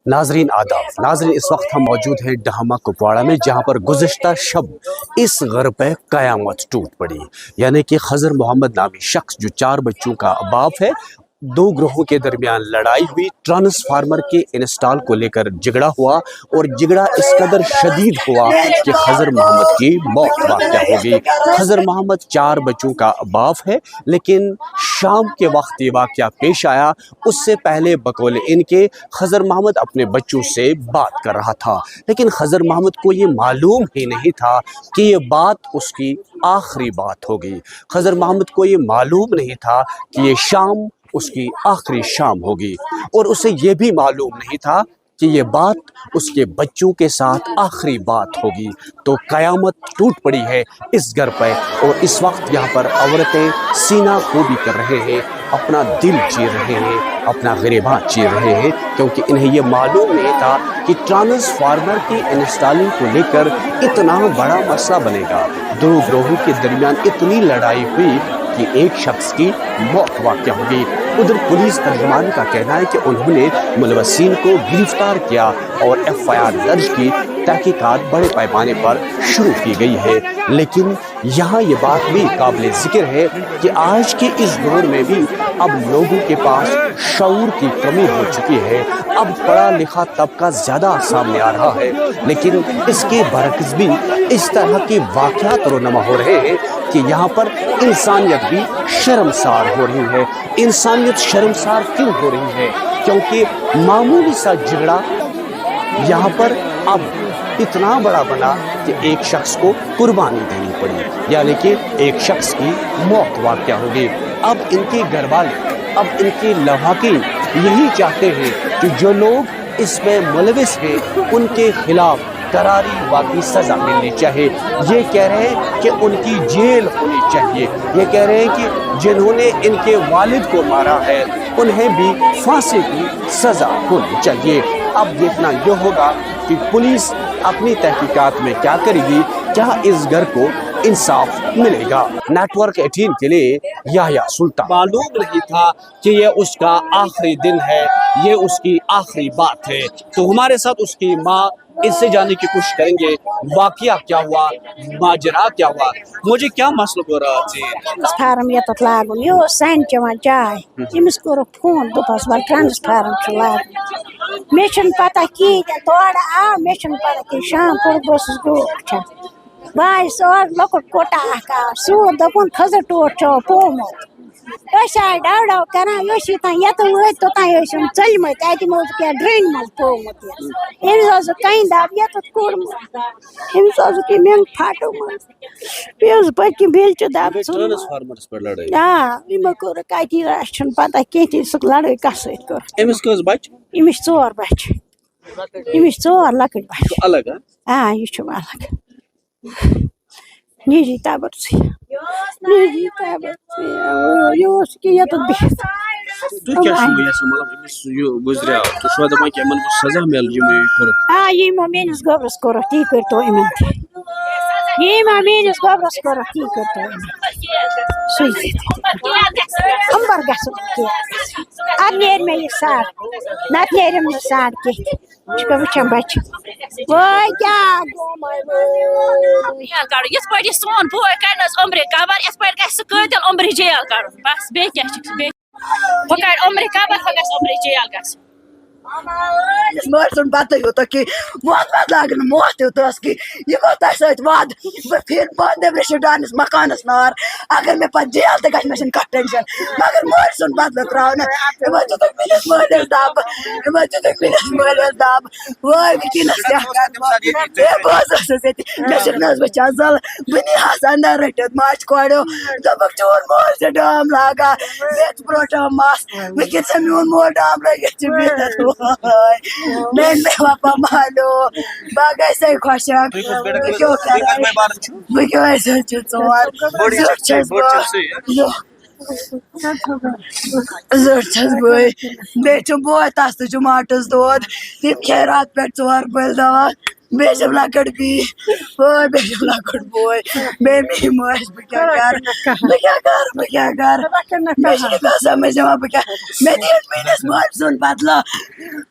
नाजरीन आदाब। नाजरीन इस वक्त हम मौजूद हैं डहामा कुपवाड़ा में, जहाँ पर गुज़िश्ता शब इस घर पे क़यामत टूट पड़ी। यानी कि खज़र मोहम्मद नामी शख्स जो 4 बच्चों का बाप है, 2 ग्रोहों के दरमियान लड़ाई हुई, ट्रांसफार्मर के इंस्टॉल को लेकर झगड़ा हुआ और झगड़ा इस कदर शदीद हुआ कि खज़र मोहम्मद की मौत वाक़या हो गई। खज़र मोहम्मद 4 बच्चों का बाप है, लेकिन शाम के वक्त ये वाक़या पेश आया। उससे पहले बकौल इनके खज़र मोहम्मद अपने बच्चों से बात कर रहा था, लेकिन खज़र मोहम्मद को ये मालूम ही नहीं था कि ये बात उसकी आखिरी बात होगी। खज़र मोहम्मद को ये मालूम नहीं था कि ये शाम उसकी आखिरी शाम होगी, और उसे ये भी मालूम नहीं था कि ये बात उसके बच्चों के साथ आखिरी बात होगी। तो क़यामत टूट पड़ी है इस घर पर, और इस वक्त यहाँ पर औरतें सीना खूबी कर रहे हैं, अपना दिल चीर रहे हैं, अपना गिरेबान चीर रहे हैं, क्योंकि इन्हें ये मालूम नहीं था कि ट्रांसफार्मर की इंस्टॉलिंग को लेकर इतना बड़ा मसला बनेगा। 2 ग्रोहों के दरमियान इतनी लड़ाई हुई कि एक शख्स की मौत वाक़या हो गई। उधर पुलिस तर्जुमान का कहना है कि उन्होंने मुलवसीन को गिरफ्तार किया और FIR दर्ज की, तहकीकात बड़े पैमाने पर शुरू की गई है। लेकिन यहाँ ये बात भी काबिल ज़िक्र है कि आज के इस दौर में भी अब लोगों के पास शऊर की कमी हो चुकी है। अब पढ़ा लिखा तबका ज़्यादा सामने आ रहा है, लेकिन इसके बरक्स भी इस तरह के वाक़यात रोनमा हो रहे हैं कि यहाँ पर इंसानियत भी शर्मसार हो रही है। इंसानियत शर्मसार क्यों हो रही है? क्योंकि मामूली सा झगड़ा यहाँ पर अब इतना बड़ा बना कि एक शख्स को कुर्बानी देनी पड़ी, यानी कि एक शख्स की मौत वाक़या हो गई। अब इनके घर वाले, अब इनके लवाकिन यही चाहते हैं कि जो लोग इसमें मुलविस हैं उनके खिलाफ करारी वाक़ई सज़ा मिलनी चाहिए। ये कह रहे हैं कि उनकी जेल होनी चाहिए। ये कह रहे हैं कि जिन्होंने इनके वालिद को मारा है उन्हें भी फांसी की सज़ा होनी चाहिए। अब देखना ये होगा कि पुलिस अपनी तहकीकात में क्या करेगी, क्या इस घर को इंसाफ मिलेगा। नेटवर्क 18 के लिए याह्या सुल्तान। मालूम नहीं था कि ये उसका आखिरी दिन है, ये उसकी आखिरी बात है। तो हमारे साथ उसकी माँ, इससे जानने की कोशिश करेंगे वाकया क्या हुआ, माजरा क्या हुआ, मुझे क्या मसला हो रहा है। फार्म ये लागुन यो सन चवान चाय इमिस कोर फोन दोपस वाल ट्रांसफार्म लागुन मे पता की तोड़ आ मे पता की शाम पर बस गो भाई सर लकोट कोटा का सू दपन खजर टोट पोमत ऐसा डाव करा यो सीता या तो वो तो ता यो सम चल मत आती मत के ड्रेन मत पोमत इन जो कहीं दाब या तो कोर इन जो के में फाटो मत पेस बच्ची बेल च दाब ट्रांसफार्मर्स पर लड़ाई। हां इम कोर काटी राशन पता केटी सक लड़ाई कसे कर एमस कोस बच इमिस 4 बच इमिस 4 लकट बच अलग है। हां ये छ अलग निजी ताबर से यो उसकी ये तो तू क्या शुरू ऐसा मतलब इस यो गुजरा तो शायद मैं क्या मन को सजा मिल जी मैं करो। हां ये ममेनस गबरस करो ती कर तो इमन ये ममेनस गबरस करो ती कर तो सुई अंबर गसो के अब नेर में ये सार नात नेर में सार के इसको बच्चा बच वो क्या गो माय जेल करो इस पर सोन बोय करनस उम्र कबर इस पर गस कतल उम्र जेल करो बस बे क्या बे पकड़ उम्र कबर गस उम्र जेल गस सुन बात होता कि बहुत बात लागन मोहत होता कि ये होता है वाद फिर बाद में डानस मकानस नार अगर मैं पा जेल तक मैं का टेंशन मगर मोर सुन बात लत्राव ना मैं तो तक मिनस मोर दाब मैं तो तक मिनस मोर दाब वो कि न ये बहुत से मैं नस बचा जल बनी हसन रटत माच कोड़ो दबक चोर मोर से डाम लागा वेट प्रोटा मास वे के समियोन मोर डाम लगे चिबे मैं पापा मानो बागा से खुशक क्यों मैं क्यों ऐसे चोर जरचस बोय बेचो बोय तास्त जो माटस दोद तिम खैरात पे 4 बल दवा بیچم لکٹ بی بوے بیچم لکٹ بوے بے می موش بہ کیا کر سمجھ بہ کیا مے دین میس ماج سن بدلہ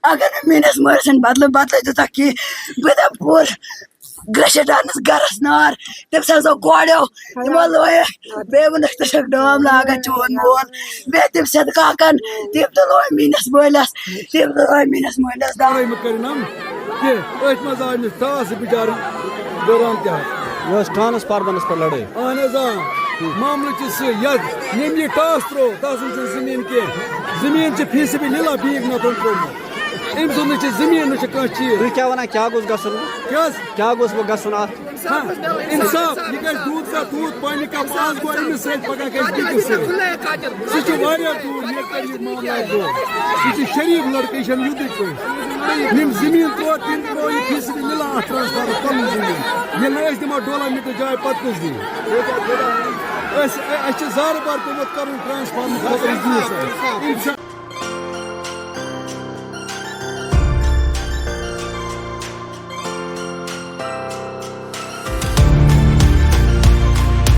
اگر میس ماج سن بدلہ بدلہ دتا کی بہ دپ پور گشت انس گرس نار تم سا کوڑو تمو لوگ بے ونک تک ڈام لاگان چون مول بے تم سد کاکن تم تو لوگ میس مولس تم تو لوگ میس مولس دارے مکرنم کہ ات مز آئی ٹاس بچار دوران کیا یہ ٹرانسفارمرس پر لڑائی اہن حظ معاملہ چھ یت یم یہ ٹاس ترو تس زمین کی زمین فیس بھی للہ بیگ نتن ترمت ام سن زمین نہ کھانا چیز تھی کیا ونان کیا گوس گژھن کیا گوس وہ گژھن انصاف یہ گھر دودھ کا دودھ پانی کا پاس گو امس ست پگہ گھر بیس ست دور یہ کر یہ معاملہ دور یہ شریف لڑکے یہ یوت پہ یم زمین ترو تم ترو یہ فیس بھی للہ ات ٹرانسفارمر پن زمین یہ اس دما ڈولہ مت جائے پتہ کس دی زار بار پیوت کرن ٹرانسفارمر